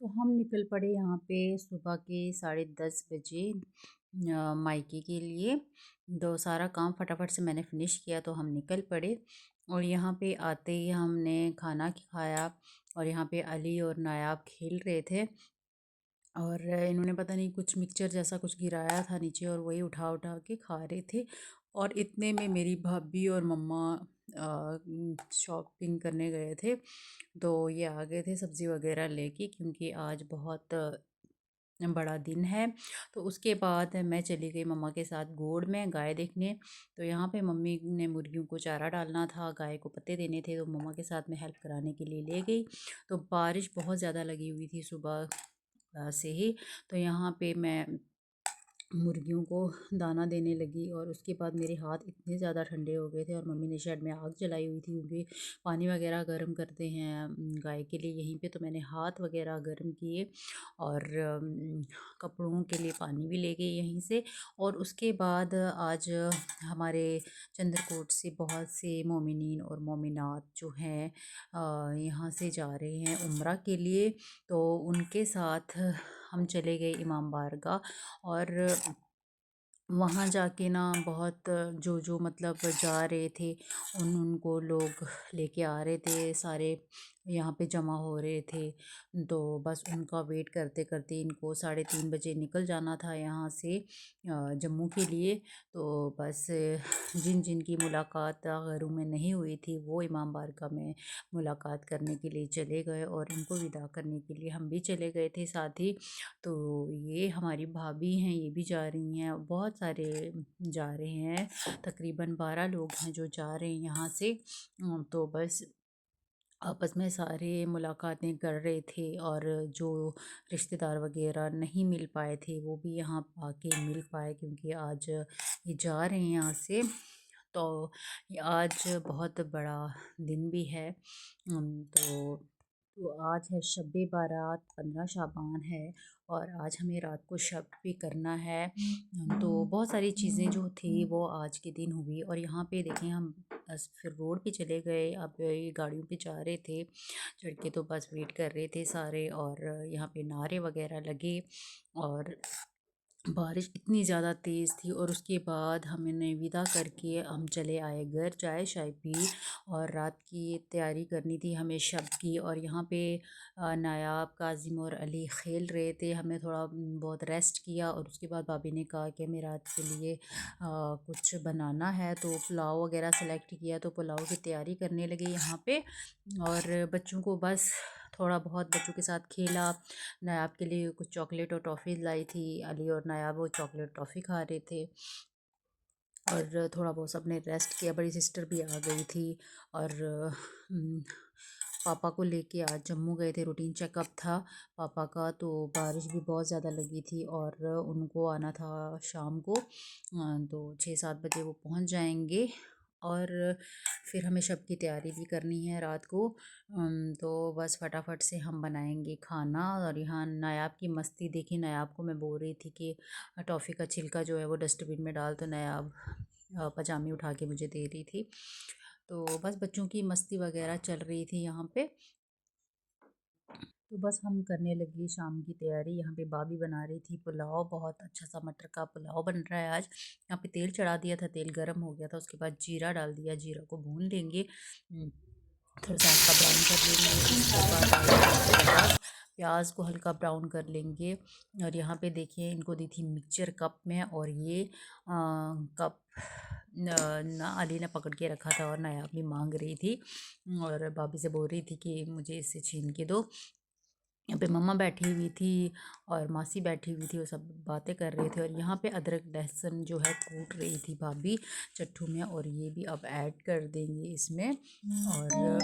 तो हम निकल पड़े यहाँ पे सुबह के 10:30 बजे मायके के लिए। तो सारा काम फटाफट से मैंने फिनिश किया तो हम निकल पड़े। और यहाँ पे आते ही हमने खाना खाया। और यहाँ पे अली और नायाब खेल रहे थे और इन्होंने पता नहीं कुछ मिक्सचर जैसा कुछ गिराया था नीचे और वही उठा उठा के खा रहे थे। और इतने में मेरी भाभी और मम्मा शॉपिंग करने गए थे। तो ये आ गए थे सब्ज़ी वगैरह लेके, क्योंकि आज बहुत बड़ा दिन है। तो उसके बाद मैं चली गई मम्मा के साथ गोड़ में गाय देखने। तो यहाँ पे मम्मी ने मुर्गियों को चारा डालना था, गाय को पत्ते देने थे, तो मम्मा के साथ मैं हेल्प कराने के लिए ले गई। तो बारिश बहुत ज़्यादा लगी हुई थी सुबह से ही। तो यहाँ पे मैं मुर्गियों को दाना देने लगी और उसके बाद मेरे हाथ इतने ज़्यादा ठंडे हो गए थे। और मम्मी ने शेड में आग जलाई हुई थी, क्योंकि पानी वगैरह गर्म करते हैं गाय के लिए यहीं पे। तो मैंने हाथ वगैरह गर्म किए और कपड़ों के लिए पानी भी ले गई यहीं से। और उसके बाद आज हमारे चंद्रकोट से बहुत से मोमिनीन और मोमिनात जो हैं यहाँ से जा रहे हैं उम्रा के लिए। तो उनके साथ हम चले गए इमाम बारगाह। और वहाँ जाके ना बहुत जो जो मतलब जा रहे थे उनको लोग लेके आ रहे थे, सारे यहाँ पे जमा हो रहे थे। तो बस उनका वेट करते करते इनको 3:30 बजे निकल जाना था यहाँ से जम्मू के लिए। तो बस जिन जिन की मुलाकात घरों में नहीं हुई थी वो इमाम बारगाह में मुलाकात करने के लिए चले गए और इनको विदा करने के लिए हम भी चले गए थे साथ ही। तो ये हमारी भाभी हैं, ये भी जा रही हैं, बहुत सारे जा रहे हैं, तकरीबन 12 लोग हैं जो जा रहे हैं यहाँ से। तो बस आपस में सारे मुलाकातें कर रहे थे और जो रिश्तेदार वगैरह नहीं मिल पाए थे वो भी यहाँ आके मिल पाए, क्योंकि आज ये जा रहे हैं यहाँ से। तो ये आज बहुत बड़ा दिन भी है। तो आज है शब बारात, 15 शाबान है और आज हमें रात को शब भी करना है। तो बहुत सारी चीज़ें जो थी वो आज के दिन हुई। और यहाँ पे देखें हम बस फिर रोड पे चले गए। अब ये गाड़ियों पे जा रहे थे चढ़ के, तो बस वेट कर रहे थे सारे। और यहाँ पे नारे वगैरह लगे और बारिश इतनी ज़्यादा तेज़ थी। और उसके बाद हमने विदा करके हम चले आए घर, चाय शाय पी और रात की तैयारी करनी थी हमें शब की। और यहाँ पे नायाब, काजिम और अली खेल रहे थे। हमने थोड़ा बहुत रेस्ट किया और उसके बाद भाभी ने कहा कि हमें रात के लिए कुछ बनाना है। तो पुलाव वगैरह सेलेक्ट किया, तो पुलाव की तैयारी करने लगे यहाँ पे। और बच्चों को बस थोड़ा बहुत बच्चों के साथ खेला। नायाब के लिए कुछ चॉकलेट और टॉफ़ी लाई थी, अली और नायाब वो चॉकलेट टॉफ़ी खा रहे थे। और थोड़ा बहुत सबने रेस्ट किया, बड़ी सिस्टर भी आ गई थी। और पापा को लेके आज जम्मू गए थे, रूटीन चेकअप था पापा का। तो बारिश भी बहुत ज़्यादा लगी थी और उनको आना था शाम को। तो 6-7 बजे वो पहुंच जाएंगे। और फिर हमें शब की तैयारी भी करनी है रात को। तो बस फटाफट से हम बनाएंगे खाना। और यहाँ नायाब की मस्ती देखी, नायाब को मैं बोल रही थी कि टॉफ़ी का छिलका जो है वो डस्टबिन में डाल, तो नायाब पजामी उठा के मुझे दे रही थी। तो बस बच्चों की मस्ती वगैरह चल रही थी यहाँ पे। तो बस हम करने लगे शाम की तैयारी। यहाँ पे भाभी बना रही थी पुलाव, बहुत अच्छा सा मटर का पुलाव बन रहा है आज। यहाँ पे तेल चढ़ा दिया था, तेल गर्म हो गया था, उसके बाद जीरा डाल दिया, जीरा को भून लेंगे, थोड़ा सा हल्का ब्राउन कर लेंगे। उसके बाद डालेंगे प्याज, प्याज को हल्का ब्राउन कर लेंगे। और यहाँ पे देखिए इनको दी थी मिक्सचर कप में, और ये कप ना अली ने पकड़ के रखा था और नायाब भी मांग रही थी और भाभी से बोल रही थी कि मुझे इसे छीन के दो। यहाँ पे मम्मा बैठी हुई थी और मासी बैठी हुई थी, वो सब बातें कर रहे थे। और यहाँ पे अदरक लहसुन जो है कूट रही थी भाभी चट्टू में, और ये भी अब ऐड कर देंगे इसमें। और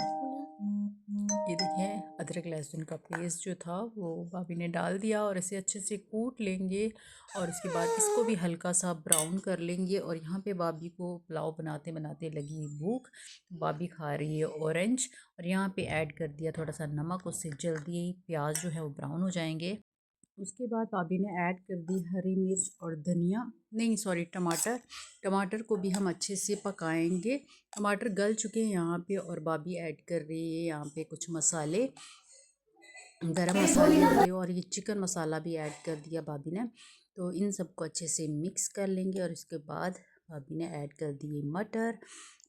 ये देखें अदरक लहसुन का पेस्ट जो था वो भाभी ने डाल दिया और इसे अच्छे से कूट लेंगे। और उसके बाद इसको भी हल्का सा ब्राउन कर लेंगे। और यहाँ पे भाभी को पुलाव बनाते बनाते लगी भूख, तो भाभी खा रही है ऑरेंज। और यहाँ पे ऐड कर दिया थोड़ा सा नमक, उससे जल्दी ही प्याज जो है वो ब्राउन हो जाएंगे। उसके बाद भाभी ने ऐड कर दी हरी मिर्च और धनिया, नहीं सॉरी टमाटर। टमाटर को भी हम अच्छे से पकाएंगे। टमाटर गल चुके हैं यहाँ पे और भाभी ऐड कर रही है यहाँ पे कुछ मसाले। गरम मसाले थे और ये चिकन मसाला भी ऐड कर दिया भाभी ने। तो इन सबको अच्छे से मिक्स कर लेंगे और इसके बाद भाभी ने ऐड कर दिए मटर।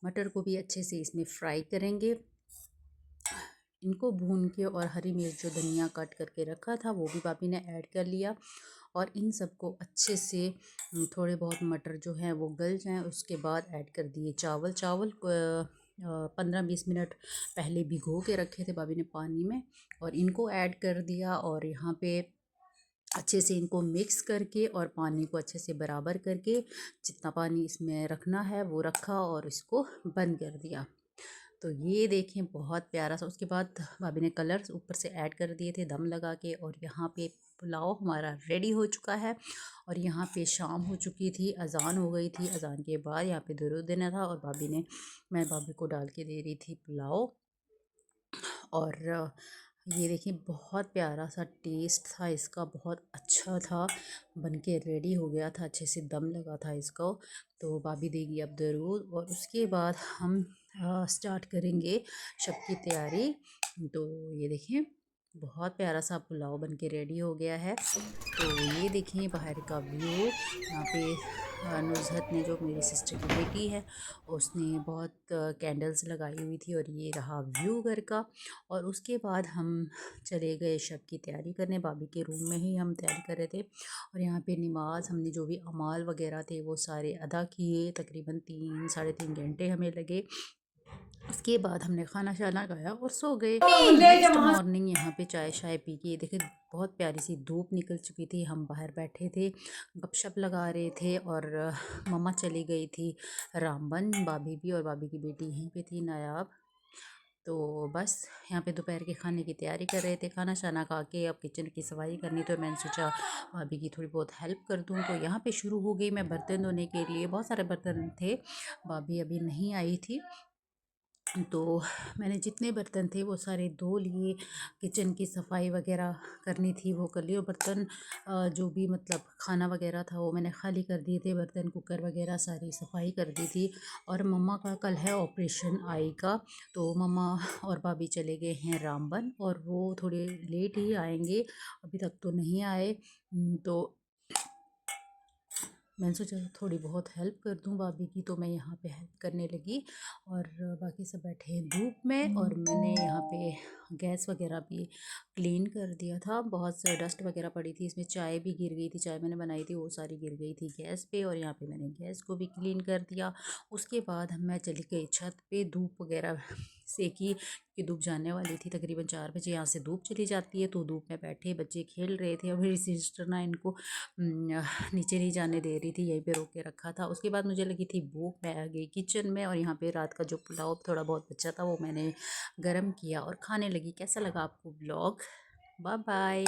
मटर को भी अच्छे से इसमें फ्राई करेंगे। इनको भून के और हरी मिर्च जो धनिया कट करके रखा था वो भी भाभी ने ऐड कर लिया और इन सबको अच्छे से थोड़े बहुत मटर जो हैं वो गल जाएं, उसके बाद ऐड कर दिए चावल। चावल 15-20 मिनट पहले भिगो के रखे थे भाभी ने पानी में और इनको ऐड कर दिया और यहाँ पे अच्छे से इनको मिक्स करके और पानी को अच्छे से बराबर करके जितना पानी इसमें रखना है वो रखा और इसको बंद कर दिया। तो ये देखें बहुत प्यारा सा। उसके बाद भाभी ने कलर्स ऊपर से ऐड कर दिए थे दम लगा के और यहाँ पे पुलाव हमारा रेडी हो चुका है। और यहाँ पे शाम हो चुकी थी, अजान हो गई थी। अजान के बाद यहाँ पे दुरूद देना था और मैं भाभी को डाल के दे रही थी पुलाव। और ये देखिए बहुत प्यारा सा टेस्ट था इसका, बहुत अच्छा था, बन के रेडी हो गया था, अच्छे से दम लगा था इसको। तो भाभी देगी अब दरूद और उसके बाद हम स्टार्ट करेंगे शब की तैयारी। तो ये देखिए बहुत प्यारा सा पुलाव बन के रेडी हो गया है। तो ये देखिए बाहर का व्यू। यहाँ पे नुज़हत ने, जो मेरी सिस्टर की बेटी है, उसने बहुत कैंडल्स लगाई हुई थी और ये रहा व्यू घर का। और उसके बाद हम चले गए शब की तैयारी करने। भाभी के रूम में ही हम तैयारी कर रहे थे और यहाँ पे नमाज हमने जो भी अमाल वगैरह थे वो सारे अदा किए। तकरीबन 3-3.5 घंटे हमें लगे। उसके बाद हमने खाना शाना खाया और सो गए। नेक्स्ट मॉर्निंग यहाँ पे चाय शाय पी के देखिए बहुत प्यारी सी धूप निकल चुकी थी। हम बाहर बैठे थे, गपशप लगा रहे थे और मम्मा चली गई थी रामबन, भाभी भी और भाभी की बेटी यहीं पे थी नायाब। तो बस यहाँ पे दोपहर के खाने की तैयारी कर रहे थे। खाना शाना खा के अब किचन की सफाई करनी, तो मैंने सोचा भाभी की थोड़ी बहुत हेल्प कर दूँ। तो यहाँ पे शुरू हो गई मैं बर्तन धोने के लिए। बहुत सारे बर्तन थे, भाभी अभी नहीं आई थी तो मैंने जितने बर्तन थे वो सारे धो लिए। किचन की सफाई वगैरह करनी थी वो कर ली और बर्तन जो भी मतलब खाना वगैरह था वो मैंने खाली कर दिए थे। बर्तन कुकर वगैरह सारी सफाई कर दी थी। और मम्मा का कल है ऑपरेशन आई का, तो मम्मा और भाभी चले गए हैं रामबन और वो थोड़े लेट ही आएंगे, अभी तक तो नहीं आए। तो मैंने सोचा थोड़ी बहुत हेल्प कर दूं भाभी की, तो मैं यहाँ पे हेल्प करने लगी। और बाकी सब बैठे हैं धूप में और मैंने यहाँ पे गैस वगैरह भी क्लीन कर दिया था। बहुत सा डस्ट वगैरह पड़ी थी, इसमें चाय भी गिर गई थी, चाय मैंने बनाई थी वो सारी गिर गई थी गैस पे। और यहाँ पे मैंने गैस को भी क्लीन कर दिया। उसके बाद मैं चली गई छत पे धूप वगैरह सेकी कि धूप जाने वाली थी। तकरीबन 4 बजे यहाँ से धूप चली जाती है। तो धूप में बैठे बच्चे खेल रहे थे और मेरी सिस्टर ना इनको नीचे नहीं जाने दे रही थी, यहीं पे रोक के रखा था। उसके बाद मुझे लगी थी भूख, मैं आ गई किचन में और यहाँ पे रात का जो पुलाव थोड़ा बहुत बचा था वो मैंने गरम किया और खाने लगी। कैसा लगा आपको ब्लॉग? Bye bye.